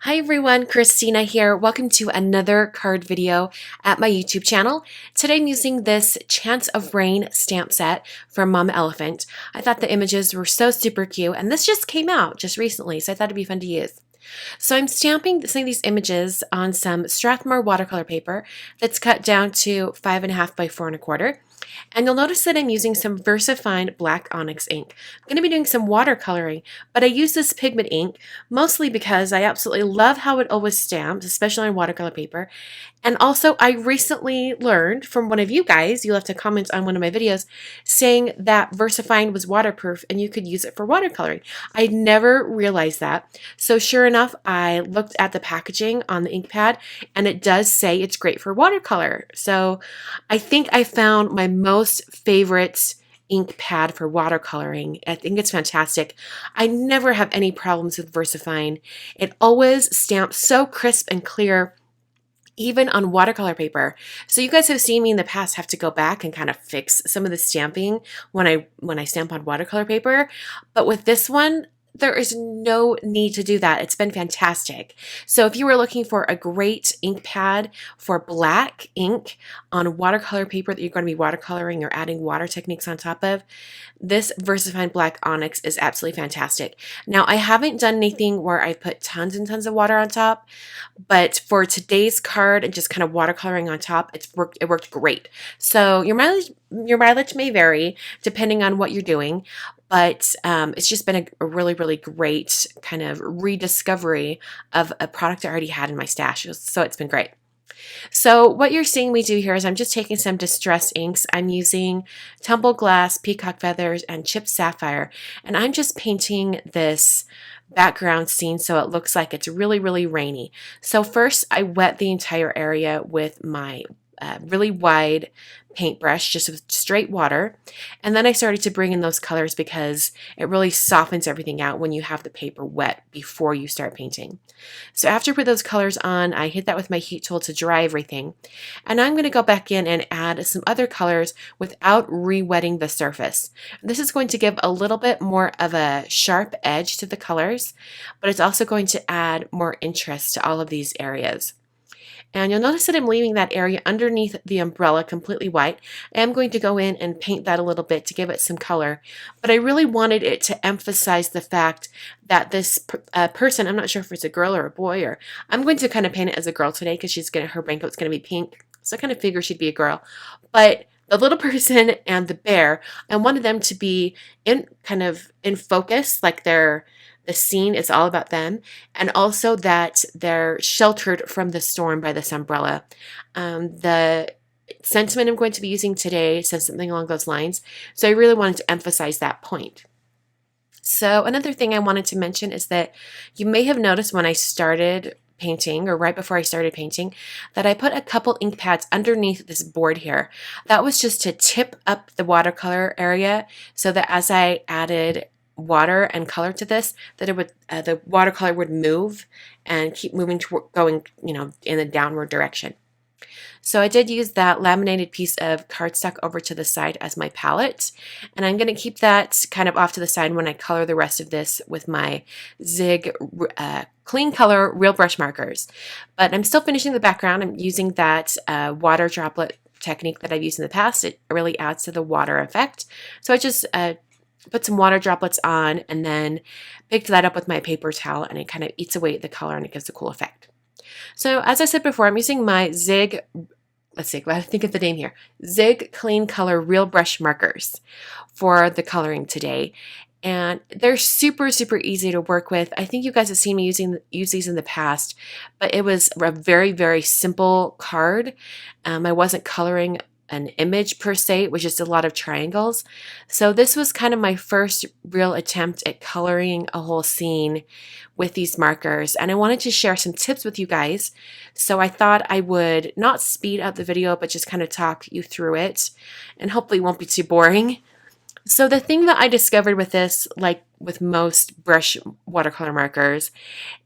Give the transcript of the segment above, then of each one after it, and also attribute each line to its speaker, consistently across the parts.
Speaker 1: Hi everyone, Christina here. Welcome to another card video at my YouTube channel. Today I'm using this Chance of Rain stamp set from Mama Elephant. I thought the images were so super cute, and this just came out just recently, so I thought it'd be fun to use. So I'm stamping some of these images on some Strathmore watercolor paper that's cut down to 5.5 by 4.25. And you'll notice that I'm using some VersaFine Black Onyx ink. I'm going to be doing some watercoloring, but I use this pigment ink mostly because I absolutely love how it always stamps, especially on watercolor paper. And also, I recently learned from one of you guys, you left a comment on one of my videos, saying that VersaFine was waterproof and you could use it for watercoloring. I never realized that. So sure enough, I looked at the packaging on the ink pad and it does say it's great for watercolor. So I think I found my most favorite ink pad for watercoloring. I think it's fantastic. I never have any problems with VersaFine. It always stamps so crisp and clear, even on watercolor paper. So you guys have seen me in the past have to go back and kind of fix some of the stamping when I stamp on watercolor paper. But with this one, there is no need to do that. It's been fantastic. So if you were looking for a great ink pad for black ink on watercolor paper that you're going to be watercoloring or adding water techniques on top of, this VersaFine Black Onyx is absolutely fantastic. Now, I haven't done anything where I put tons and tons of water on top, but for today's card and just kind of watercoloring on top, it worked great. So your mileage may vary depending on what you're doing, but it's just been a really, really great kind of rediscovery of a product I already had in my stash. So it's been great. So what you're seeing me do here is I'm just taking some distress inks. I'm using Tumble Glass, Peacock Feathers, and Chipped Sapphire, and I'm just painting this background scene so it looks like it's really, really rainy. So first I wet the entire area with my really wide paintbrush, just with straight water. And then I started to bring in those colors because it really softens everything out when you have the paper wet before you start painting. So after I put those colors on, I hit that with my heat tool to dry everything. And I'm going to go back in and add some other colors without re-wetting the surface. This is going to give a little bit more of a sharp edge to the colors, but it's also going to add more interest to all of these areas. And you'll notice that I'm leaving that area underneath the umbrella completely white. I am going to go in and paint that a little bit to give it some color, but I really wanted it to emphasize the fact that this person, I'm not sure if it's a girl or a boy, or I'm going to kind of paint it as a girl today because her raincoat's going to be pink, so I kind of figure she'd be a girl. But the little person and the bear, I wanted them to be in focus, like the scene is all about them, and also that they're sheltered from the storm by this umbrella. The sentiment I'm going to be using today says something along those lines, so I really wanted to emphasize that point. So another thing I wanted to mention is that you may have noticed when I started painting, or right before I started painting, that I put a couple ink pads underneath this board here. That was just to tip up the watercolor area so that as I added water and color to this, that it would the watercolor would move and keep moving going in the downward direction. So I did use that laminated piece of cardstock over to the side as my palette, and I'm going to keep that kind of off to the side when I color the rest of this with my Zig Clean Color Real Brush markers. But I'm still finishing the background. I'm using that water droplet technique that I've used in the past. It really adds to the water effect. So I just put some water droplets on and then picked that up with my paper towel, and it kind of eats away at the color and it gives a cool effect. So as I said before, I'm using my Zig, let's see, I think of the name here, Zig Clean Color Real Brush markers for the coloring today. And they're super, super easy to work with. I think you guys have seen me use these in the past, but it was a very, very simple card. I wasn't coloring an image per se, it was just a lot of triangles. So this was kind of my first real attempt at coloring a whole scene with these markers, and I wanted to share some tips with you guys. So I thought I would not speed up the video, but just kind of talk you through it, and hopefully it won't be too boring. So the thing that I discovered with this, like with most brush watercolor markers,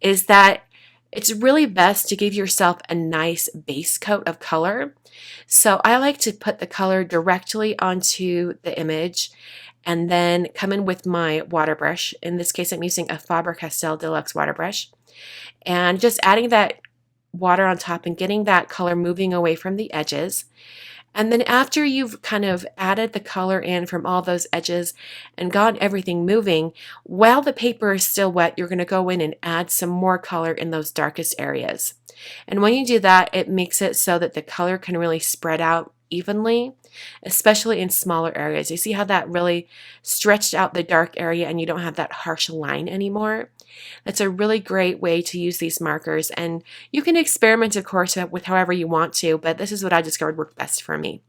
Speaker 1: is that it's really best to give yourself a nice base coat of color. So I like to put the color directly onto the image and then come in with my water brush. In this case, I'm using a Faber-Castell Deluxe water brush. And just adding that water on top and getting that color moving away from the edges. And then after you've kind of added the color in from all those edges and got everything moving, while the paper is still wet, you're going to go in and add some more color in those darkest areas. And when you do that, it makes it so that the color can really spread out evenly, especially in smaller areas. You see how that really stretched out the dark area and you don't have that harsh line anymore? That's a really great way to use these markers, and you can experiment, of course, with however you want to, but this is what I discovered worked best for me.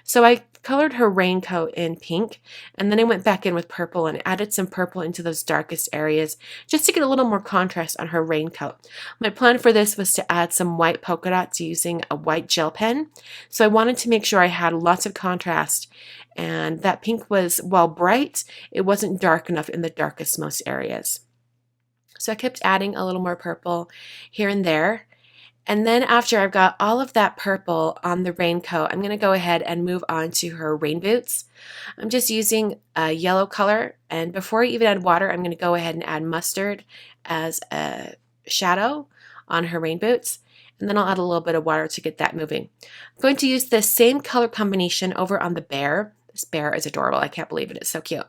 Speaker 1: So I colored her raincoat in pink, and then I went back in with purple and added some purple into those darkest areas just to get a little more contrast on her raincoat. My plan for this was to add some white polka dots using a white gel pen. So I wanted to make sure I had lots of contrast, and that pink was, while bright, it wasn't dark enough in the darkest most areas. So I kept adding a little more purple here and there. And then after I've got all of that purple on the raincoat, I'm going to go ahead and move on to her rain boots. I'm just using a yellow color, and before I even add water, I'm going to go ahead and add mustard as a shadow on her rain boots. And then I'll add a little bit of water to get that moving. I'm going to use the same color combination over on the bear. This bear is adorable. I can't believe it. It's so cute.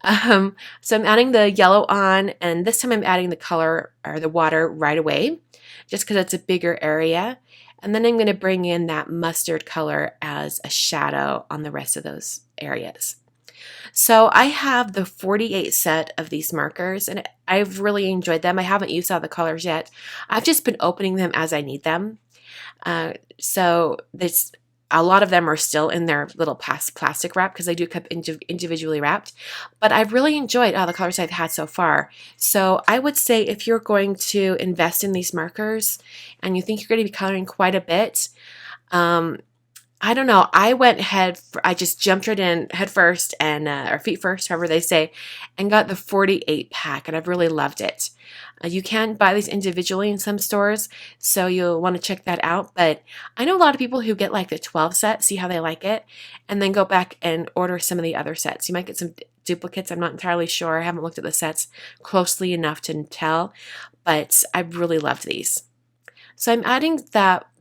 Speaker 1: So I'm adding the yellow on, and this time I'm adding the color or the water right away, just because it's a bigger area. And then I'm going to bring in that mustard color as a shadow on the rest of those areas. So I have the 48 set of these markers, and I've really enjoyed them. I haven't used all the colors yet. I've just been opening them as I need them. So this. A lot of them are still in their little plastic wrap because I do keep individually wrapped. But I've really enjoyed all the colors I've had so far. So I would say if you're going to invest in these markers and you think you're going to be coloring quite a bit, I don't know. I just jumped right in head first and or feet first, however they say, and got the 48 pack, and I've really loved it. You can buy these individually in some stores, so you'll want to check that out. But I know a lot of people who get like the 12 set, see how they like it, and then go back and order some of the other sets. You might get some duplicates. I'm not entirely sure. I haven't looked at the sets closely enough to tell, but I really loved these. So I'm adding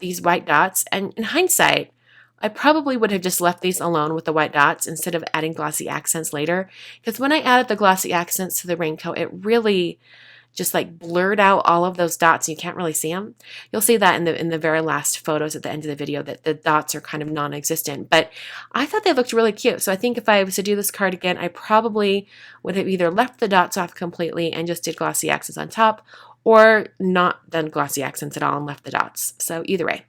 Speaker 1: these white dots, and in hindsight, I probably would have just left these alone with the white dots instead of adding glossy accents later, because when I added the glossy accents to the raincoat, it really just like blurred out all of those dots and you can't really see them. You'll see that in the very last photos at the end of the video that the dots are kind of non-existent, but I thought they looked really cute. So I think if I was to do this card again, I probably would have either left the dots off completely and just did glossy accents on top, or not done glossy accents at all and left the dots. So either way.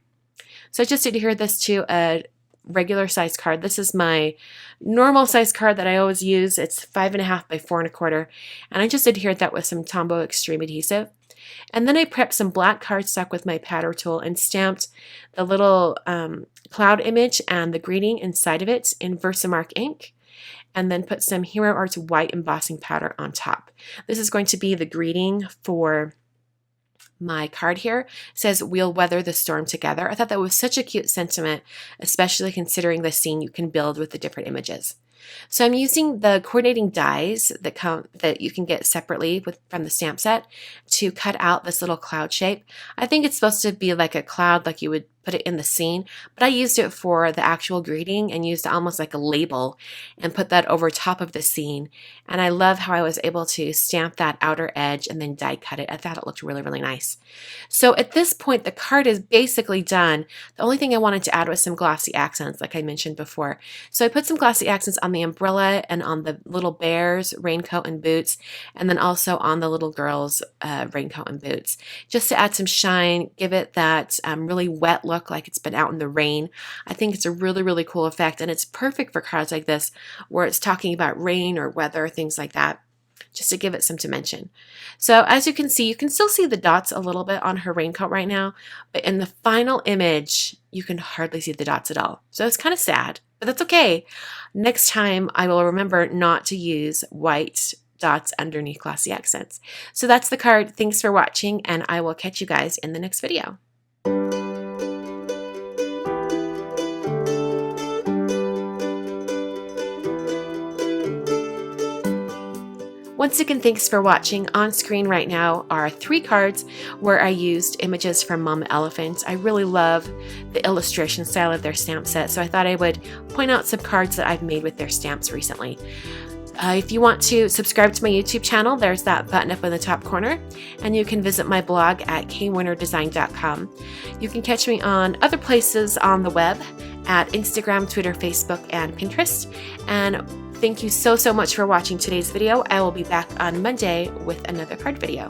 Speaker 1: So I just adhered this to a regular size card. This is my normal size card that I always use. It's 5.5 by 4.25, and I just adhered that with some Tombow Extreme adhesive. And then I prepped some black cardstock with my patter tool and stamped the little cloud image and the greeting inside of it in Versamark ink, and then put some Hero Arts white embossing powder on top. This is going to be the greeting for my card here. It says, "We'll weather the storm together." I thought that was such a cute sentiment, especially considering the scene you can build with the different images. So I'm using the coordinating dies that you can get separately from the stamp set to cut out this little cloud shape. I think it's supposed to be like a cloud, like you would put it in the scene, but I used it for the actual greeting and used almost like a label and put that over top of the scene. And I love how I was able to stamp that outer edge and then die cut it. I thought it looked really, really nice. So at this point, the card is basically done. The only thing I wanted to add was some glossy accents, like I mentioned before. So I put some glossy accents on the umbrella and on the little bear's raincoat and boots, and then also on the little girl's raincoat and boots, just to add some shine, give it that really wet look, like it's been out in the rain. I think it's a really, really cool effect, and it's perfect for cards like this where it's talking about rain or weather, things like that, just to give it some dimension. So as you can still see the dots a little bit on her raincoat right now, but in the final image, you can hardly see the dots at all. So it's kind of sad, but that's okay. Next time, I will remember not to use white dots underneath glossy accents. So that's the card. Thanks for watching, and I will catch you guys in the next video. Once again, thanks for watching. On screen right now are 3 cards where I used images from Mama Elephant. I really love the illustration style of their stamp set, so I thought I would point out some cards that I've made with their stamps recently. If you want to subscribe to my YouTube channel, there's that button up in the top corner, and you can visit my blog at kwinnerdesign.com. You can catch me on other places on the web at Instagram, Twitter, Facebook, and Pinterest. And thank you so much for watching today's video. I will be back on Monday with another card video.